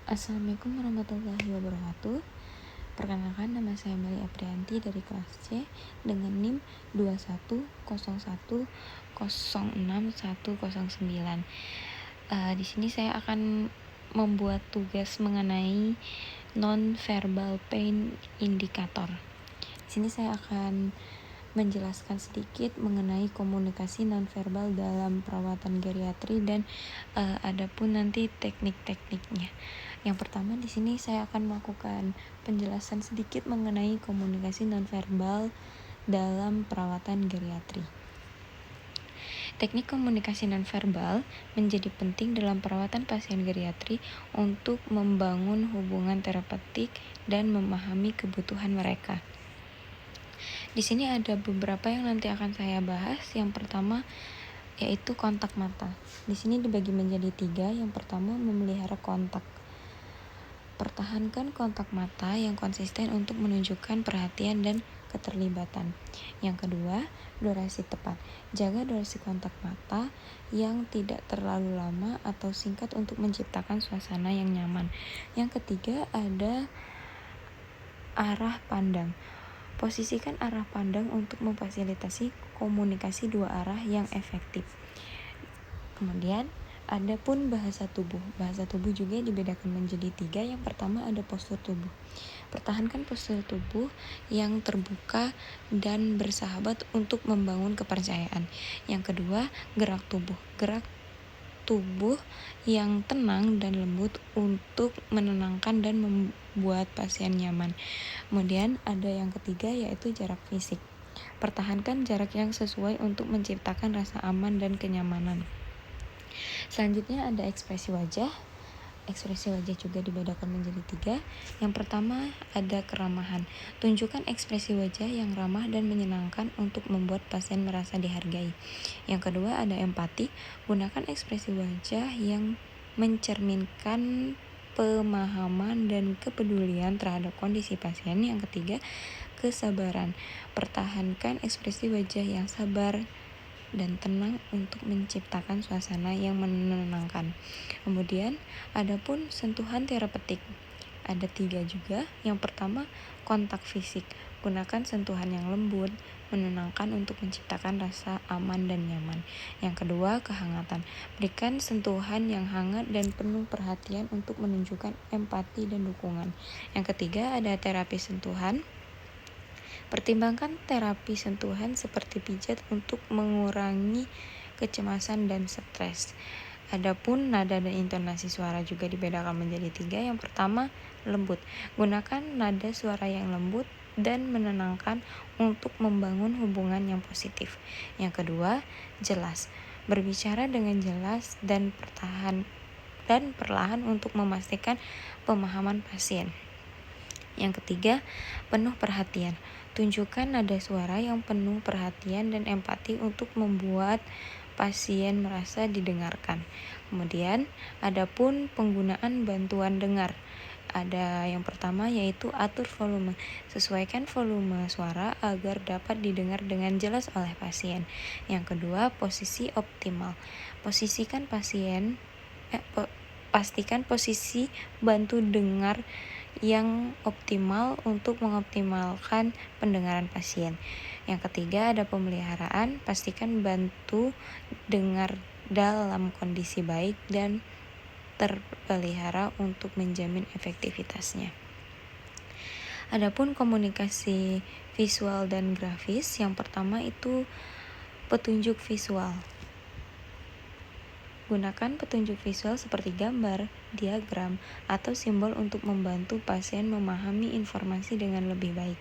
Assalamualaikum warahmatullahi wabarakatuh. Perkenalkan, nama saya Meli Aprianti dari kelas C dengan NIM 2101061109. Di sini saya akan membuat tugas mengenai non-verbal pain indicator. Di sini saya akan menjelaskan sedikit mengenai komunikasi nonverbal dalam perawatan geriatri dan adapun nanti teknik-tekniknya. Yang pertama, di sini saya akan melakukan penjelasan sedikit mengenai komunikasi nonverbal dalam perawatan geriatri. Teknik komunikasi nonverbal menjadi penting dalam perawatan pasien geriatri untuk membangun hubungan terapeutik dan memahami kebutuhan mereka. Di sini ada beberapa yang nanti akan saya bahas. Yang pertama yaitu kontak mata. Di sini dibagi menjadi 3. Yang pertama, memelihara kontak. Pertahankan kontak mata yang konsisten untuk menunjukkan perhatian dan keterlibatan. Yang kedua, durasi tepat. Jaga durasi kontak mata yang tidak terlalu lama atau singkat untuk menciptakan suasana yang nyaman. Yang ketiga, ada arah pandang. Posisikan arah pandang untuk memfasilitasi komunikasi dua arah yang efektif. Kemudian, ada pun bahasa tubuh. Bahasa tubuh juga dibedakan menjadi 3. Yang pertama ada postur tubuh. Pertahankan postur tubuh yang terbuka dan bersahabat untuk membangun kepercayaan. Yang kedua, gerak tubuh. Gerak tubuh yang tenang dan lembut untuk menenangkan dan membuat pasien nyaman. Kemudian ada yang ketiga yaitu jarak fisik. Pertahankan jarak yang sesuai untuk menciptakan rasa aman dan kenyamanan. Selanjutnya ada ekspresi wajah. Ekspresi wajah juga dibedakan menjadi 3. Yang pertama ada keramahan. Tunjukkan ekspresi wajah yang ramah dan menyenangkan untuk membuat pasien merasa dihargai. Yang kedua ada empati. Gunakan ekspresi wajah yang mencerminkan pemahaman dan kepedulian terhadap kondisi pasien. Yang ketiga, kesabaran. Pertahankan ekspresi wajah yang sabar dan tenang untuk menciptakan suasana yang menenangkan. Kemudian, adapun sentuhan terapeutik. Ada 3 juga. Yang pertama, kontak fisik. Gunakan sentuhan yang lembut, menenangkan untuk menciptakan rasa aman dan nyaman. Yang kedua, kehangatan. Berikan sentuhan yang hangat dan penuh perhatian untuk menunjukkan empati dan dukungan. Yang ketiga, ada terapi sentuhan. Pertimbangkan terapi sentuhan seperti pijat untuk mengurangi kecemasan dan stres. Adapun nada dan intonasi suara juga dibedakan menjadi 3. Yang pertama, lembut. Gunakan nada suara yang lembut dan menenangkan untuk membangun hubungan yang positif. Yang kedua, jelas. Berbicara dengan jelas dan perlahan untuk memastikan pemahaman pasien. Yang ketiga, penuh perhatian. Tunjukkan nada suara yang penuh perhatian dan empati untuk membuat pasien merasa didengarkan. Kemudian, adapun penggunaan bantuan dengar. Ada yang pertama yaitu atur volume. Sesuaikan volume suara agar dapat didengar dengan jelas oleh pasien. Yang kedua, posisi optimal. Pastikan posisi bantu dengar yang optimal untuk mengoptimalkan pendengaran pasien. Yang ketiga ada pemeliharaan. Pastikan bantu dengar dalam kondisi baik dan terpelihara untuk menjamin efektivitasnya. Adapun komunikasi visual dan grafis, yang pertama itu petunjuk visual. Gunakan petunjuk visual seperti gambar, diagram, atau simbol untuk membantu pasien memahami informasi dengan lebih baik.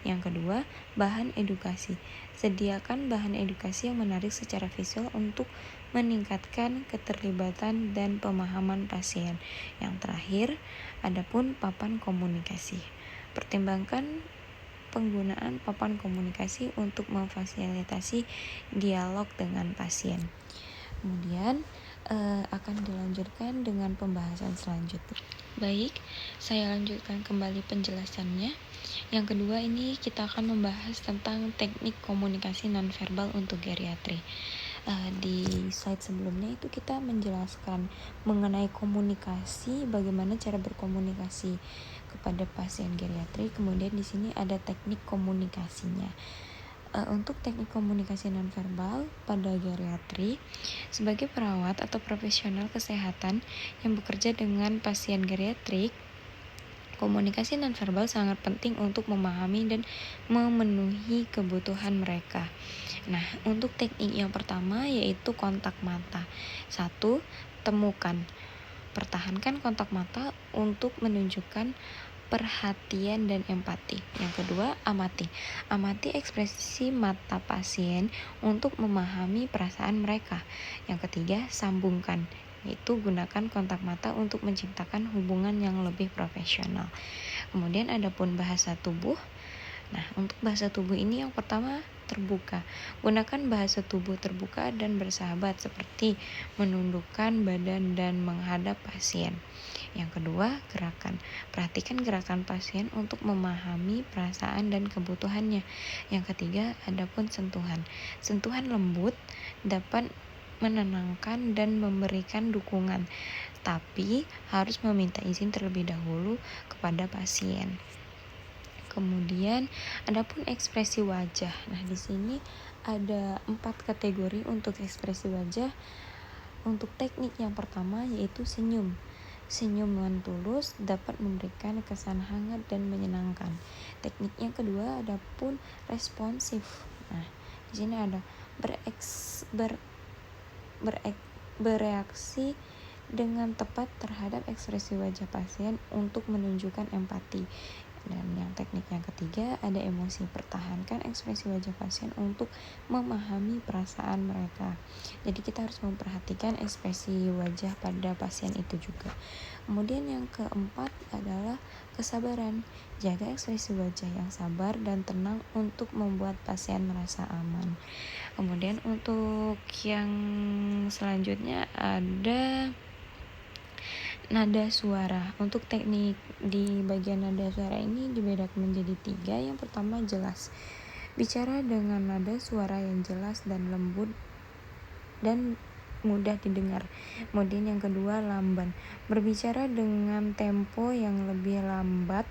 Yang kedua, bahan edukasi. Sediakan bahan edukasi yang menarik secara visual untuk meningkatkan keterlibatan dan pemahaman pasien. Yang terakhir, adapun papan komunikasi. Pertimbangkan penggunaan papan komunikasi untuk memfasilitasi dialog dengan pasien. Kemudian akan dilanjutkan dengan pembahasan selanjutnya. Baik, saya lanjutkan kembali penjelasannya. Yang kedua ini kita akan membahas tentang teknik komunikasi nonverbal untuk geriatri. Di slide sebelumnya itu kita menjelaskan mengenai komunikasi, bagaimana cara berkomunikasi kepada pasien geriatrik. Kemudian di sini ada teknik komunikasinya. Untuk teknik komunikasi nonverbal pada geriatri, sebagai perawat atau profesional kesehatan yang bekerja dengan pasien geriatrik, komunikasi nonverbal sangat penting untuk memahami dan memenuhi kebutuhan mereka. Nah, untuk teknik yang pertama yaitu kontak mata. 1. Temukan. Pertahankan kontak mata untuk menunjukkan perhatian dan empati. Yang kedua, amati. Amati ekspresi mata pasien untuk memahami perasaan mereka. Yang ketiga, sambungkan. Yaitu gunakan kontak mata untuk menciptakan hubungan yang lebih profesional. Kemudian adapun bahasa tubuh. Nah, untuk bahasa tubuh ini yang pertama terbuka. Gunakan bahasa tubuh terbuka dan bersahabat seperti menundukkan badan dan menghadap pasien. Yang kedua, gerakan. Perhatikan gerakan pasien untuk memahami perasaan dan kebutuhannya. Yang ketiga, adapun sentuhan. Sentuhan lembut dapat menenangkan dan memberikan dukungan, tapi harus meminta izin terlebih dahulu kepada pasien. Kemudian, adapun ekspresi wajah. Nah, di sini ada 4 kategori untuk ekspresi wajah. Untuk teknik yang pertama yaitu senyum. Senyum dengan tulus dapat memberikan kesan hangat dan menyenangkan. Teknik yang kedua adapun responsif. Nah, di sini ada bereaksi dengan tepat terhadap ekspresi wajah pasien untuk menunjukkan empati. Dan yang teknik yang ketiga ada emosi. Pertahankan ekspresi wajah pasien untuk memahami perasaan mereka. Jadi kita harus memperhatikan ekspresi wajah pada pasien itu juga. Kemudian yang keempat adalah kesabaran. Jaga ekspresi wajah yang sabar dan tenang untuk membuat pasien merasa aman. Kemudian untuk yang selanjutnya ada nada suara. Untuk teknik di bagian nada suara ini dibedakan menjadi 3. Yang pertama, jelas. Bicara dengan nada suara yang jelas dan lembut dan mudah didengar. Kemudian yang kedua, lamban. Berbicara dengan tempo yang lebih lambat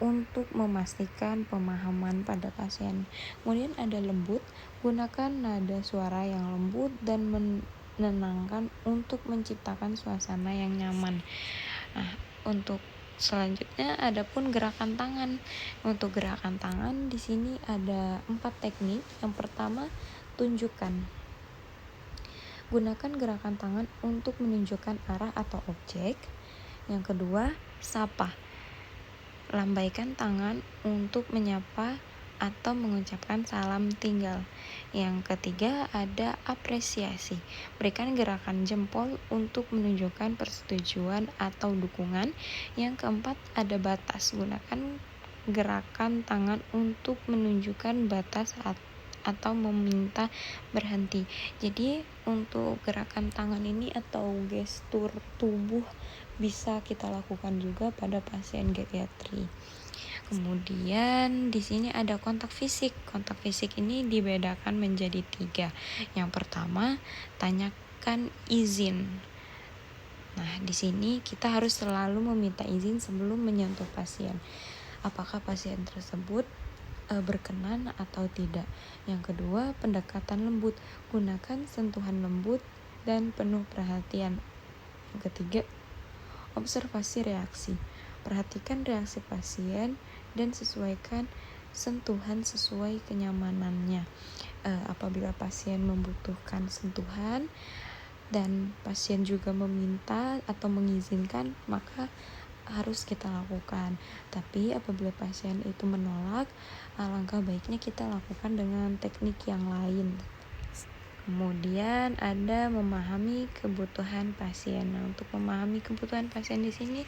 untuk memastikan pemahaman pada pasien. Kemudian ada lembut. Gunakan nada suara yang lembut dan menenangkan untuk menciptakan suasana yang nyaman. Nah, untuk selanjutnya adapun gerakan tangan. Untuk gerakan tangan di sini ada 4 teknik. Yang pertama, tunjukkan. Gunakan gerakan tangan untuk menunjukkan arah atau objek. Yang kedua, sapa. Lambaikan tangan untuk menyapa atau mengucapkan salam tinggal. Yang ketiga ada apresiasi. Berikan gerakan jempol untuk menunjukkan persetujuan atau dukungan. Yang keempat ada batas. Gunakan gerakan tangan untuk menunjukkan batas atau meminta berhenti. Jadi untuk gerakan tangan ini atau gestur tubuh bisa kita lakukan juga pada pasien geriatri. Kemudian di sini ada kontak fisik. Kontak fisik ini dibedakan menjadi 3. Yang pertama, tanyakan izin. Nah, di sini kita harus selalu meminta izin sebelum menyentuh pasien. Apakah pasien tersebut berkenan atau tidak. Yang kedua, pendekatan lembut. Gunakan sentuhan lembut dan penuh perhatian. Yang ketiga, observasi reaksi. Perhatikan reaksi pasien dan sesuaikan sentuhan sesuai kenyamanannya. Apabila pasien membutuhkan sentuhan dan pasien juga meminta atau mengizinkan, maka harus kita lakukan. Tapi apabila pasien itu menolak, alangkah baiknya kita lakukan dengan teknik yang lain. Kemudian ada memahami kebutuhan pasien. Nah, untuk memahami kebutuhan pasien di sini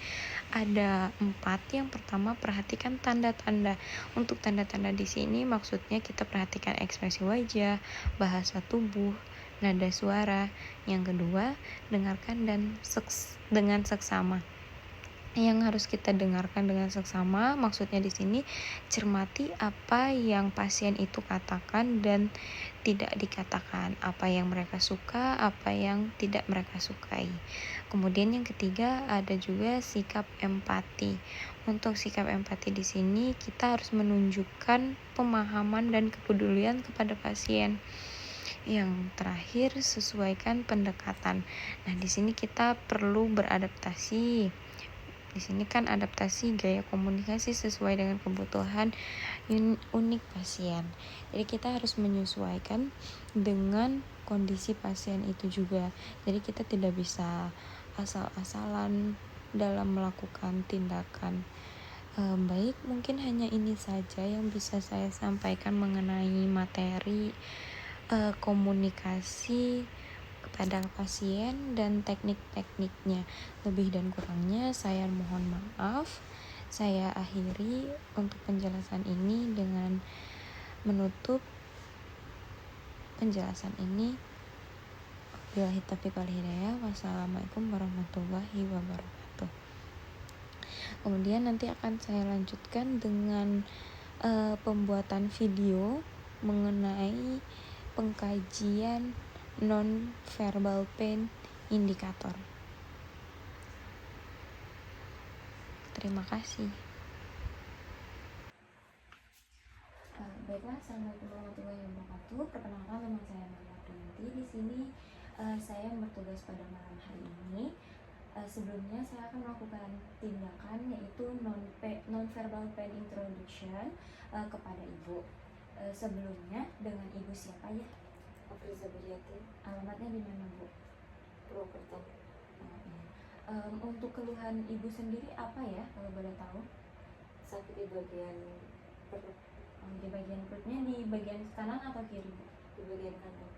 ada 4. Yang pertama, perhatikan tanda-tanda. Untuk tanda-tanda di sini maksudnya kita perhatikan ekspresi wajah, bahasa tubuh, nada suara. Yang kedua, dengarkan dan dengan seksama. yang harus kita dengarkan dengan seksama. Maksudnya di sini cermati apa yang pasien itu katakan dan tidak dikatakan, apa yang mereka suka, apa yang tidak mereka sukai. Kemudian yang ketiga ada juga sikap empati. Untuk sikap empati di sini kita harus menunjukkan pemahaman dan kepedulian kepada pasien. Yang terakhir, sesuaikan pendekatan. Nah, di sini kita perlu beradaptasi. Di sini kan adaptasi gaya komunikasi sesuai dengan kebutuhan unik pasien. Jadi kita harus menyesuaikan dengan kondisi pasien itu juga. Jadi kita tidak bisa asal-asalan dalam melakukan tindakan. Baik, mungkin hanya ini saja yang bisa saya sampaikan mengenai materi komunikasi kepada pasien dan teknik-tekniknya. Lebih dan kurangnya saya mohon maaf. Saya akhiri untuk penjelasan ini dengan menutup penjelasan ini. Billahi taufiq wal hidayah. Wassalamualaikum warahmatullahi wabarakatuh. Kemudian nanti akan saya lanjutkan dengan pembuatan video mengenai pengkajian non-verbal pain indikator. Terima kasih. Baiklah, assalamualaikum warahmatullahi wabarakatuh. Perkenalkan, nama saya Maria Priyanti. Di sini saya bertugas pada malam hari ini. Sebelumnya saya akan melakukan tindakan yaitu non-verbal pain introduction kepada ibu. Sebelumnya dengan ibu siapa ya? Afriza Beriati. Alamatnya di mana, Bu? Purwokerto. Untuk keluhan ibu sendiri apa ya, kalau boleh tahu? Sakit di bagian perut. Di bagian perutnya, di bagian kanan atau kiri, Bu? Di bagian kanan.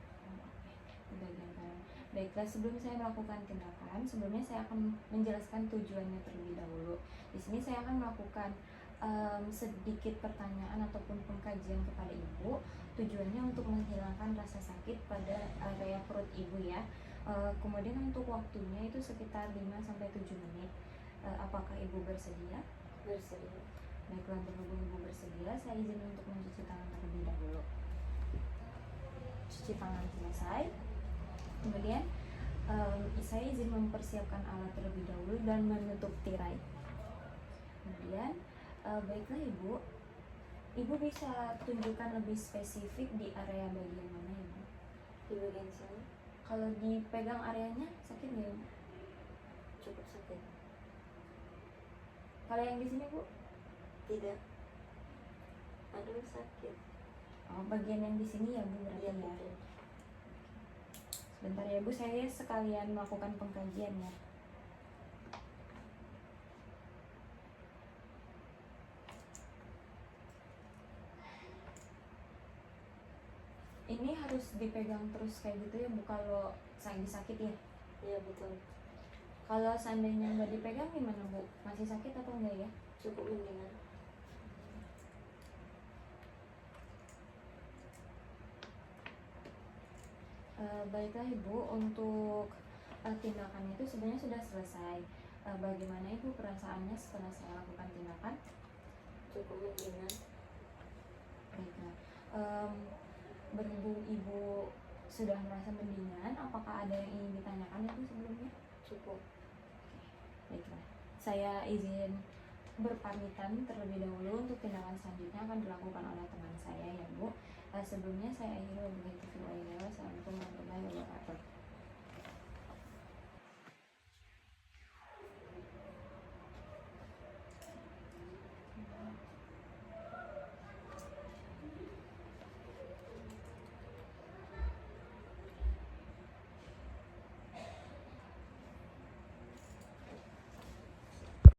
Di bagian kanan. Baiklah, sebelum saya melakukan tindakan, sebelumnya saya akan menjelaskan tujuannya terlebih dahulu. Di sini saya akan melakukan sedikit pertanyaan ataupun pengkajian kepada ibu. Tujuannya untuk menghilangkan rasa sakit pada area perut ibu ya. Kemudian untuk waktunya itu sekitar 5-7 menit. Apakah ibu bersedia? Bersedia. Baiklah, berhubung ibu bersedia, saya izin untuk mencuci tangan terlebih dahulu. Cuci tangan selesai. Kemudian saya izin mempersiapkan alat terlebih dahulu dan menutup tirai. Kemudian baiklah ibu bisa tunjukkan lebih spesifik di area bagian mana, ibu? Di bagian sini. Kalau dipegang areanya sakit nggak, ibu? Cukup sakit. Kalau yang di sini, Bu? Tidak. Aduh, sakit. Bagian yang di sini ya, Bu, berarti ya. Betul. Sebentar ya, Bu, saya sekalian melakukan pengkajian ya. Ini harus dipegang terus kayak gitu ya, Bu, kalau sakit ya? Iya, betul. Kalau seandainya nggak dipegang gimana, Bu? Masih sakit atau enggak ya? Cukup mendingan. Baiklah Ibu, untuk tindakan itu sebenarnya sudah selesai. Bagaimana Ibu perasaannya setelah saya lakukan tindakan? Cukup mendingan. Baiklah. Berhubung Ibu sudah merasa mendingan, apakah ada yang ingin ditanyakan Ibu sebelumnya? Cukup. Baiklah, saya izin berpamitan terlebih dahulu. Untuk tindakan selanjutnya akan dilakukan oleh teman saya ya, Bu. Sebelumnya saya akhiri wabillahi taufiq wal hidayah. Wassalamualaikum warahmatullahi wabarakatuh.